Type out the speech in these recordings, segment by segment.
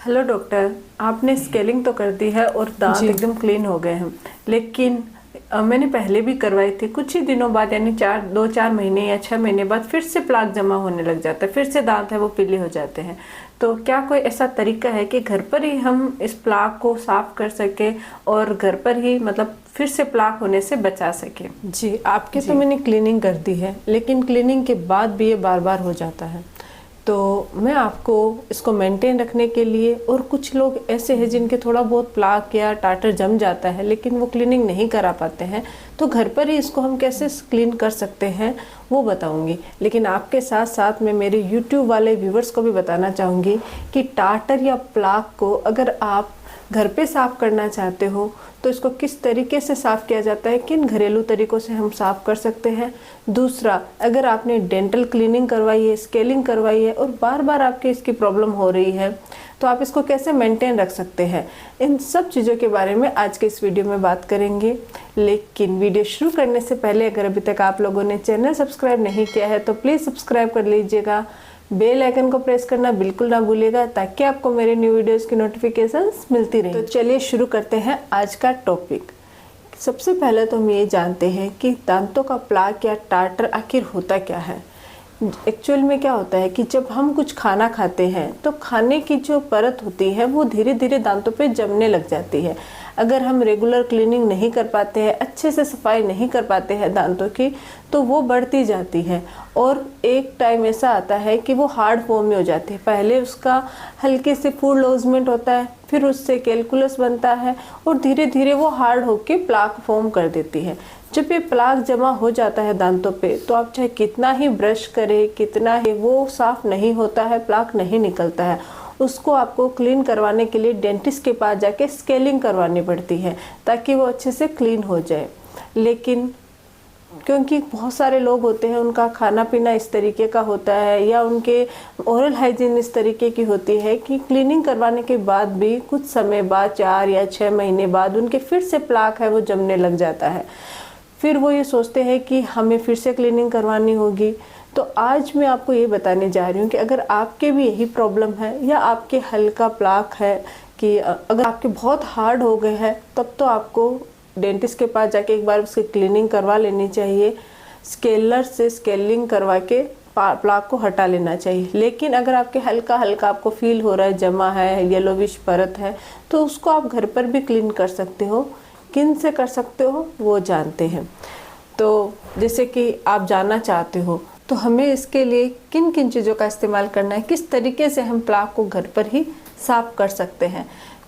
Hello doctor, आपने scaling तो कर दी है और दांत जी। एकदम क्लीन हो गए हैं, लेकिन मैंने पहले भी करवाई थी। कुछ ही दिनों बाद यानी 2-4 महीने या 6 महीने बाद फिर से प्लाक जमा होने लग जाता है, फिर से दांत है वो पीले हो जाते हैं। तो क्या कोई ऐसा तरीका है कि घर पर ही हम इस प्लाक को साफ कर सके और घर पर ही मतलब फिर से प्लाक होने से बचा सके? जी, आपके तो जी। मैंने क्लीनिंग कर दी है, लेकिन क्लीनिंग के बाद भी ये बार बार हो जाता है। तो मैं आपको इसको मेंटेन रखने के लिए, और कुछ लोग ऐसे हैं जिनके थोड़ा बहुत प्लाक या टाटर जम जाता है लेकिन वो क्लीनिंग नहीं करा पाते हैं, तो घर पर ही इसको हम कैसे क्लीन कर सकते हैं वो बताऊंगी। लेकिन आपके साथ साथ मैं मेरे YouTube वाले व्यूवर्स को भी बताना चाहूँगी कि टाटर या प्लाक को अगर आप घर पे साफ़ करना चाहते हो तो इसको किस तरीके से साफ़ किया जाता है, किन घरेलू तरीकों से हम साफ़ कर सकते हैं। दूसरा, अगर आपने डेंटल क्लीनिंग करवाई है, स्केलिंग करवाई है और बार बार आपके इसकी प्रॉब्लम हो रही है, तो आप इसको कैसे मेंटेन रख सकते हैं। इन सब चीज़ों के बारे में आज के इस वीडियो में बात करेंगे। लेकिन वीडियो शुरू करने से पहले अगर अभी तक आप लोगों ने चैनल सब्सक्राइब नहीं किया है तो प्लीज़ सब्सक्राइब कर लीजिएगा। बेल आइकन को प्रेस करना बिल्कुल ना भूलिएगा ताकि आपको मेरे न्यू वीडियोस की नोटिफिकेशंस मिलती रहे। तो चलिए शुरू करते हैं आज का टॉपिक। सबसे पहले तो हम ये जानते हैं कि दांतों का प्लाक या टाटर आखिर होता क्या है। एक्चुअल में क्या होता है कि जब हम कुछ खाना खाते हैं तो खाने की जो परत होती है वो धीरे धीरे दांतों पे जमने लग जाती है। अगर हम रेगुलर क्लीनिंग नहीं कर पाते हैं, अच्छे से सफाई नहीं कर पाते हैं दांतों की, तो वो बढ़ती जाती है और एक टाइम ऐसा आता है कि वो हार्ड फॉर्म में हो जाती है। पहले उसका हल्के से फूड लॉजमेंट होता है, फिर उससे कैलकुलस बनता है और धीरे धीरे वो हार्ड होके प्लाक फॉर्म कर देती है। जब ये प्लाक जमा हो जाता है दांतों पे तो आप चाहे कितना ही ब्रश करें, कितना ही, वो साफ नहीं होता है, प्लाक नहीं निकलता है। उसको आपको क्लीन करवाने के लिए डेंटिस्ट के पास जाके स्केलिंग करवानी पड़ती है ताकि वो अच्छे से क्लीन हो जाए। लेकिन क्योंकि बहुत सारे लोग होते हैं, उनका खाना पीना इस तरीके का होता है या उनके ओरल हाइजीन इस तरीके की होती है कि क्लीनिंग करवाने के बाद भी कुछ समय बाद 4 या 6 महीने बाद उनके फिर से प्लाक है वो जमने लग जाता है। फिर वो ये सोचते हैं कि हमें फिर से क्लीनिंग करवानी होगी। तो आज मैं आपको ये बताने जा रही हूँ कि अगर आपके भी यही प्रॉब्लम है या आपके हल्का प्लाक है, कि अगर आपके बहुत हार्ड हो गए हैं, तब तो आपको डेंटिस्ट के पास जाके एक बार उसकी क्लीनिंग करवा लेनी चाहिए। स्केलर से स्केलिंग करवा के प्लाक को हटा लेना चाहिए। लेकिन अगर आपके हल्का हल्का आपको फील हो रहा है, जमा है, येलोविश परत है, तो उसको आप घर पर भी क्लीन कर सकते हो। किन से कर सकते हो वो जानते हैं। तो जैसे कि आप जानना चाहते हो तो हमें इसके लिए किन किन चीज़ों का इस्तेमाल करना है, किस तरीके से हम प्लाक को घर पर ही साफ कर सकते हैं।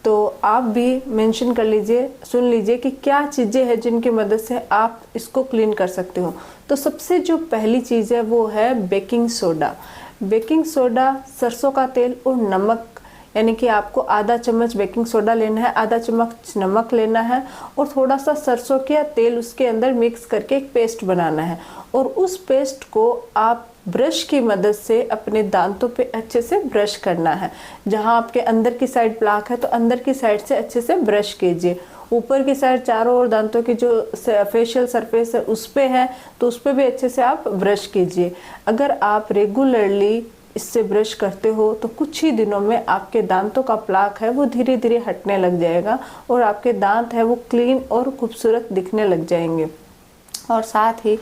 तो आप भी मेंशन कर लीजिए, सुन लीजिए कि क्या चीज़ें हैं जिनकी मदद से आप इसको क्लीन कर सकते हो। तो सबसे जो पहली चीज़ है वो है बेकिंग सोडा। बेकिंग सोडा, सरसों का तेल और नमक, यानी कि आपको आधा चम्मच बेकिंग सोडा लेना है, आधा चम्मच नमक लेना है और थोड़ा सा सरसों का तेल उसके अंदर मिक्स करके एक पेस्ट बनाना है। और उस पेस्ट को आप ब्रश की मदद से अपने दांतों पे अच्छे से ब्रश करना है। जहां आपके अंदर की साइड प्लाक है तो अंदर की साइड से अच्छे से ब्रश कीजिए। ऊपर की साइड चारों ओर दांतों की जो फेशियल सरफेस है उस पे है तो उस पे भी अच्छे से आप ब्रश कीजिए। अगर आप रेगुलरली इससे ब्रश करते हो तो कुछ ही दिनों में आपके दांतों का प्लाक है वो धीरे धीरे हटने लग जाएगा और आपके दांत है वो क्लीन और खूबसूरत दिखने लग जाएंगे। और साथ ही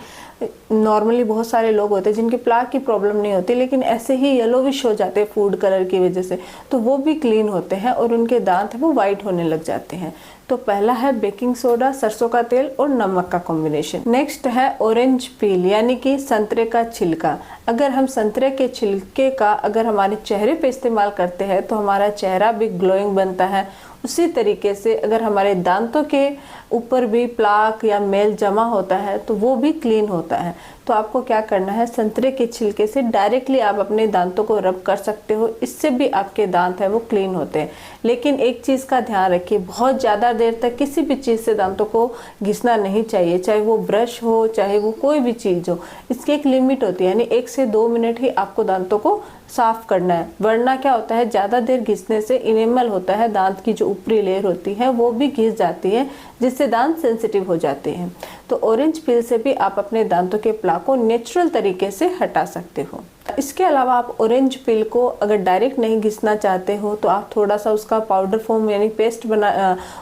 नॉर्मली बहुत सारे लोग होते हैं जिनके प्लाक की प्रॉब्लम नहीं होती लेकिन ऐसे ही येलोविश हो जाते हैं फूड कलर की वजह से, तो वो भी क्लीन होते हैं और उनके दांत है वो वाइट होने लग जाते हैं। तो पहला है बेकिंग सोडा, सरसों का तेल और नमक का कॉम्बिनेशन। नेक्स्ट है ऑरेंज पील, यानी कि संतरे का छिलका। अगर हम संतरे के छिलके का अगर हमारे चेहरे पे इस्तेमाल करते हैं तो हमारा चेहरा भी ग्लोइंग बनता है। उसी तरीके से अगर हमारे दांतों के ऊपर भी प्लाक या मेल जमा होता है तो वो भी क्लीन होता है। तो आपको क्या करना है, संतरे के छिलके से डायरेक्टली आप अपने दांतों को रब कर सकते हो, इससे भी आपके दांत है वो क्लीन होते हैं। लेकिन एक चीज़ का ध्यान रखिए, बहुत ज़्यादा देर तक किसी भी चीज़ से दांतों को घिसना नहीं चाहिए, चाहे वो ब्रश हो चाहे वो कोई भी चीज़ हो। इसकी एक लिमिट होती है, यानी 1 से 2 मिनट ही आपको दांतों को साफ करना है। वरना क्या होता है, ज़्यादा देर घिसने से इनेमल होता है, दांत की जो ऊपरी लेयर होती है वो भी घिस जाती है जिससे दांत सेंसिटिव हो जाते हैं। तो ऑरेंज पील से भी आप अपने दांतों के प्लाक को नेचुरल तरीके से हटा सकते हो। इसके अलावा आप ऑरेंज पील को अगर डायरेक्ट नहीं घिसना चाहते हो तो आप थोड़ा सा उसका पाउडर फॉर्म यानी पेस्ट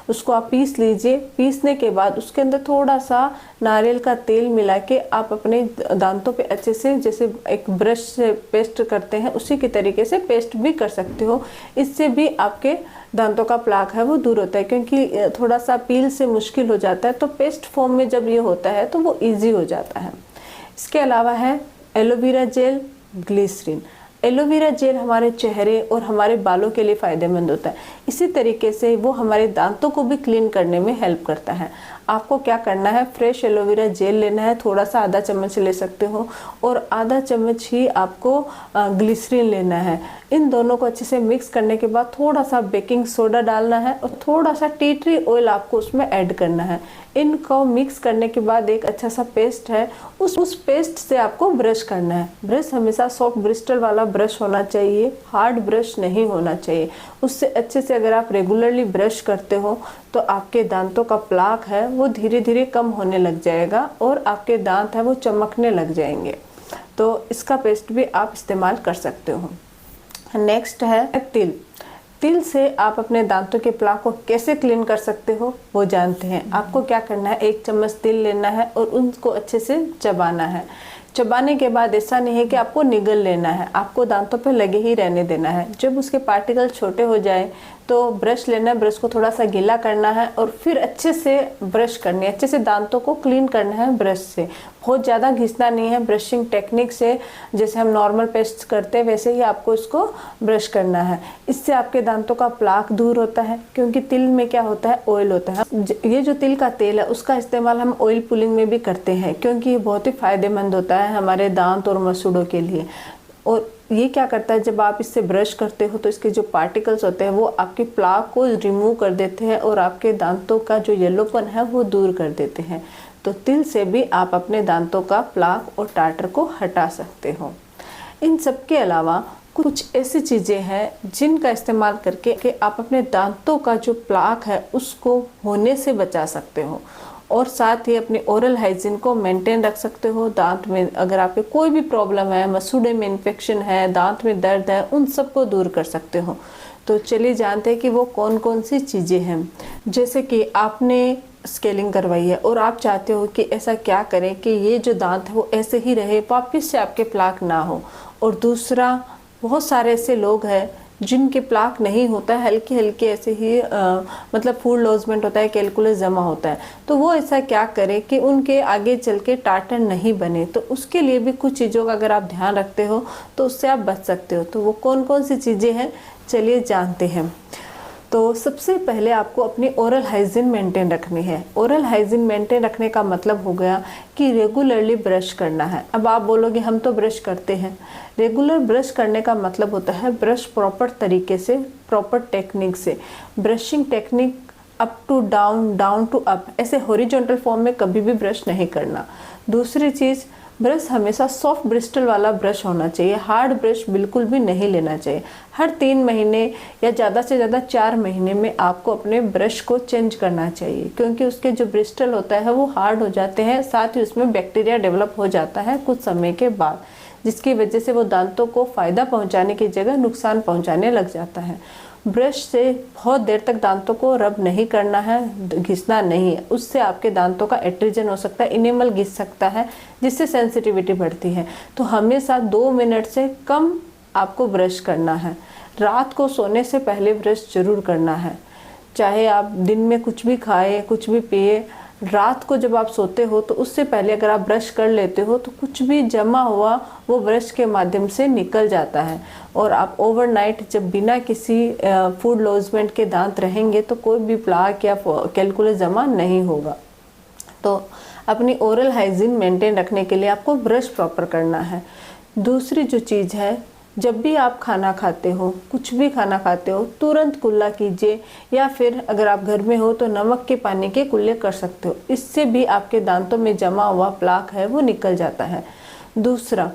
उसको आप पीस लीजिए। पीसने के बाद उसके अंदर थोड़ा सा नारियल का तेल मिला के आप अपने दांतों पे अच्छे से, जैसे एक ब्रश से पेस्ट करते हैं उसी के तरीके से पेस्ट भी कर सकते हो। इससे भी आपके दांतों का प्लाक है वो दूर होता है, क्योंकि थोड़ा सा पील से मुश्किल हो जाता है, तो पेस्ट फॉर्म में जब ये होता है तो वो ईजी हो जाता है। इसके अलावा है aloe vera gel, glycerine. Aloe vera gel हमारे चेहरे और हमारे बालों के लिए फ़ायदेमंद होता है। इसी तरीके से वो हमारे दांतों को भी क्लीन करने में हेल्प करता है। आपको क्या करना है, फ्रेश एलोवेरा जेल लेना है, थोड़ा सा आधा चम्मच ले सकते हो, और आधा चम्मच ही आपको ग्लिसरीन लेना है। इन दोनों को अच्छे से मिक्स करने के बाद थोड़ा सा बेकिंग सोडा डालना है और थोड़ा सा टी ट्री ऑयल आपको उसमें ऐड करना है। इनको मिक्स करने के बाद एक अच्छा सा पेस्ट है, उस पेस्ट से आपको ब्रश करना है। ब्रश हमेशा सॉफ्ट ब्रिस्टल वाला ब्रश होना चाहिए, हार्ड ब्रश नहीं होना चाहिए। उससे अच्छे से अगर आप रेगुलरली ब्रश करते हो तो आपके दांतों का प्लाक है वो धीरे धीरे कम होने लग जाएगा और आपके दांत है वो चमकने लग जाएंगे। तो इसका पेस्ट भी आप इस्तेमाल कर सकते हो। नेक्स्ट है तिल। तिल से आप अपने दांतों के प्लाक को कैसे क्लीन कर सकते हो वो जानते हैं। आपको क्या करना है, 1 चम्मच तिल लेना है और उनको अच्छे से चबाना है। चबाने के बाद ऐसा नहीं है कि आपको निगल लेना है, आपको दांतों पे लगे ही रहने देना है। जब उसके पार्टिकल छोटे हो जाए तो ब्रश लेना है, ब्रश को थोड़ा सा गीला करना है और फिर अच्छे से ब्रश करनी है, अच्छे से दांतों को क्लीन करना है ब्रश से। बहुत ज़्यादा घिसना नहीं है, ब्रशिंग टेक्निक से जैसे हम नॉर्मल पेस्ट करते हैं वैसे ही आपको इसको ब्रश करना है। इससे आपके दांतों का प्लाक दूर होता है, क्योंकि तिल में क्या होता है, ऑयल होता है। ये जो तिल का तेल है उसका इस्तेमाल हम ऑयल पुलिंग में भी करते हैं, क्योंकि ये बहुत ही फायदेमंद होता है हमारे दांत और मसूड़ों के लिए। और ये क्या करता है, जब आप इससे ब्रश करते हो तो इसके जो पार्टिकल्स होते हैं वो आपके प्लाक को रिमूव कर देते हैं और आपके दांतों का जो येलोपन है वो दूर कर देते हैं। तो तिल से भी आप अपने दांतों का प्लाक और टाटर को हटा सकते हो। इन सब के अलावा कुछ ऐसी चीज़ें हैं जिनका इस्तेमाल करके आप अपने दांतों का जो प्लाक है उसको होने से बचा सकते हो और साथ ही अपने ओरल हाइजीन को मेंटेन रख सकते हो। दांत में अगर आपके कोई भी प्रॉब्लम है, मसूड़े में इन्फेक्शन है, दांत में दर्द है, उन सबको दूर कर सकते हो। तो चलिए जानते हैं कि वो कौन कौन सी चीज़ें हैं। जैसे कि आपने स्केलिंग करवाई है और आप चाहते हो कि ऐसा क्या करें कि ये जो दांत है वो ऐसे ही रहे, वापस से आपके प्लाक ना हो। और दूसरा, बहुत सारे ऐसे लोग हैं जिनके प्लाक नहीं होता है, हल्के हल्के ऐसे ही मतलब फूड लॉजमेंट होता है, कैलकुलस जमा होता है। तो वो ऐसा क्या करे कि उनके आगे चल के टाटर नहीं बने। तो उसके लिए भी कुछ चीज़ों का अगर आप ध्यान रखते हो तो उससे आप बच सकते हो। तो वो कौन कौन सी चीज़ें हैं चलिए जानते हैं। तो सबसे पहले आपको अपनी ओरल हाइजीन मेंटेन रखनी है। ओरल हाइजीन मेंटेन रखने का मतलब हो गया कि रेगुलरली ब्रश करना है। अब आप बोलोगे हम तो ब्रश करते हैं। रेगुलर ब्रश करने का मतलब होता है ब्रश प्रॉपर तरीके से, प्रॉपर टेक्निक से। Brushing technique up to down, down to up, ऐसे हॉरिजॉन्टल फॉर्म में कभी भी ब्रश नहीं करना। दूसरी चीज़, ब्रश हमेशा सॉफ्ट ब्रिस्टल वाला ब्रश होना चाहिए, हार्ड ब्रश बिल्कुल भी नहीं लेना चाहिए। हर 3 महीने या ज़्यादा से ज़्यादा 4 महीने में आपको अपने ब्रश को चेंज करना चाहिए, क्योंकि उसके जो ब्रिस्टल होता है वो हार्ड हो जाते हैं, साथ ही उसमें बैक्टीरिया डेवलप हो जाता है कुछ समय के बाद, जिसकी वजह से वो दांतों को फ़ायदा पहुँचाने की जगह नुकसान पहुँचाने लग जाता है। ब्रश से बहुत देर तक दांतों को रब नहीं करना है, घिसना नहीं है। उससे आपके दांतों का एट्रिजन हो सकता है, इनेमल घिस सकता है, जिससे सेंसिटिविटी बढ़ती है। तो हमेशा 2 मिनट से कम आपको ब्रश करना है। रात को सोने से पहले ब्रश जरूर करना है। चाहे आप दिन में कुछ भी खाए, कुछ भी पिए, रात को जब आप सोते हो तो उससे पहले अगर आप ब्रश कर लेते हो तो कुछ भी जमा हुआ वो ब्रश के माध्यम से निकल जाता है। और आप ओवरनाइट जब बिना किसी फूड लॉजमेंट के दांत रहेंगे तो कोई भी प्लाक या कैलकुलस जमा नहीं होगा। तो अपनी ओरल हाइजीन मेंटेन रखने के लिए आपको ब्रश प्रॉपर करना है। दूसरी जो चीज़ है, जब भी आप खाना खाते हो, कुछ भी खाना खाते हो, तुरंत कुल्ला कीजिए, या फिर अगर आप घर में हो तो नमक के पानी के कुल्ले कर सकते हो। इससे भी आपके दांतों में जमा हुआ प्लाक है वो निकल जाता है। दूसरा,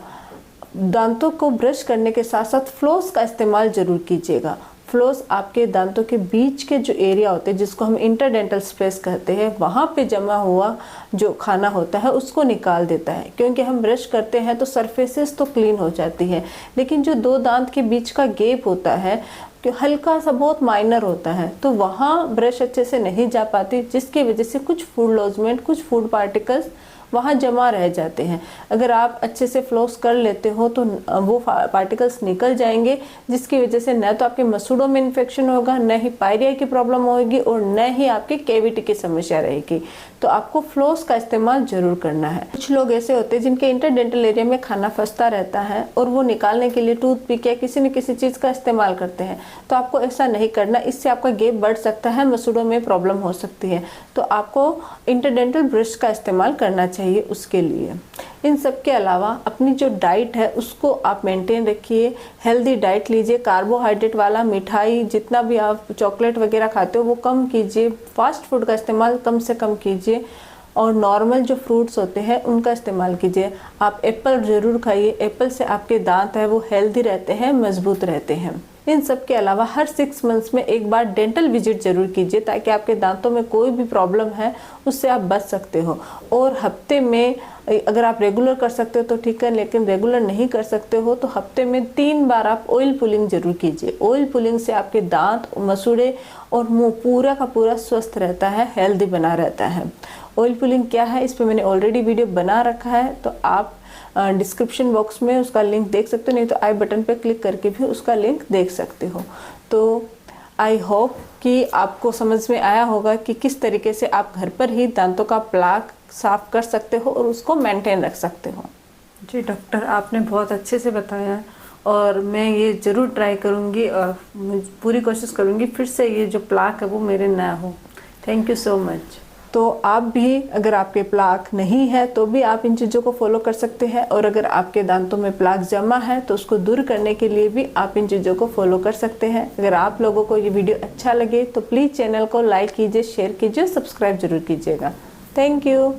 दांतों को ब्रश करने के साथ साथ फ्लॉस का इस्तेमाल जरूर कीजिएगा। फ्लोस आपके दांतों के बीच के जो एरिया होते हैं, जिसको हम इंटरडेंटल स्पेस कहते हैं, वहाँ पे जमा हुआ जो खाना होता है उसको निकाल देता है। क्योंकि हम ब्रश करते हैं तो सरफेसेस तो क्लीन हो जाती है, लेकिन जो दो दांत के बीच का गैप होता है कि हल्का सा बहुत माइनर होता है, तो वहाँ ब्रश अच्छे से नहीं जा पाती, जिसकी वजह से कुछ फूड लॉजमेंट, कुछ फूड पार्टिकल्स वहाँ जमा रह जाते हैं। अगर आप अच्छे से फ्लोस कर लेते हो तो वो पार्टिकल्स निकल जाएंगे, जिसकी वजह से न तो आपके मसूड़ों में इन्फेक्शन होगा, न ही पायरिया की प्रॉब्लम होगी और न ही आपकी कैविटी की समस्या रहेगी। तो आपको फ्लोस का इस्तेमाल जरूर करना है। कुछ लोग ऐसे होते हैं जिनके इंटरडेंटल एरिया में खाना फंसता रहता है और वो निकालने के लिए टूथपिक या किसी न किसी चीज़ का इस्तेमाल करते हैं। तो आपको ऐसा नहीं करना, इससे आपका गैप बढ़ सकता है, मसूड़ों में प्रॉब्लम हो सकती है। तो आपको इंटरडेंटल ब्रश का इस्तेमाल करना चाहिए उसके लिए। इन सब के अलावा अपनी जो डाइट है उसको आप मेंटेन रखिए, हेल्दी डाइट लीजिए, कार्बोहाइड्रेट वाला मिठाई जितना भी आप चॉकलेट वगैरह खाते हो वो कम कीजिए, फास्ट फूड का इस्तेमाल कम से कम कीजिए और नॉर्मल जो फ्रूट्स होते हैं उनका इस्तेमाल कीजिए। आप एप्पल ज़रूर खाइए, एप्पल से आपके दांत है वो हेल्दी रहते हैं, मजबूत रहते हैं। इन सब के अलावा हर 6 मंथ्स में एक बार डेंटल विजिट जरूर कीजिए, ताकि आपके दांतों में कोई भी प्रॉब्लम है उससे आप बच सकते हो। और हफ्ते में अगर आप रेगुलर कर सकते हो तो ठीक है, लेकिन रेगुलर नहीं कर सकते हो तो हफ्ते में 3 बार आप ऑयल पुलिंग जरूर कीजिए। ऑयल पुलिंग से आपके दांत, मसूड़े और मुंह पूरा का पूरा स्वस्थ रहता है, हेल्दी बना रहता है। ऑयल पुलिंग क्या है, इस पर मैंने ऑलरेडी वीडियो बना रखा है, तो आप डिस्क्रिप्शन बॉक्स में उसका लिंक देख सकते हो, नहीं तो आई बटन पर क्लिक करके भी उसका लिंक देख सकते हो। तो आई होप कि आपको समझ में आया होगा कि किस तरीके से आप घर पर ही दांतों का प्लाक साफ कर सकते हो और उसको मेंटेन रख सकते हो। जी डॉक्टर, आपने बहुत अच्छे से बताया और मैं ये ज़रूर ट्राई करूँगी और पूरी कोशिश करूँगी फिर से ये जो प्लाक है वो मेरे ना हो। Thank you so much. तो आप भी, अगर आपके प्लाक नहीं है तो भी आप इन चीज़ों को फॉलो कर सकते हैं, और अगर आपके दांतों में प्लाक जमा है तो उसको दूर करने के लिए भी आप इन चीज़ों को फॉलो कर सकते हैं। अगर आप लोगों को ये वीडियो अच्छा लगे तो प्लीज़ चैनल को लाइक कीजिए, शेयर कीजिए, सब्सक्राइब जरूर कीजिएगा। Thank you.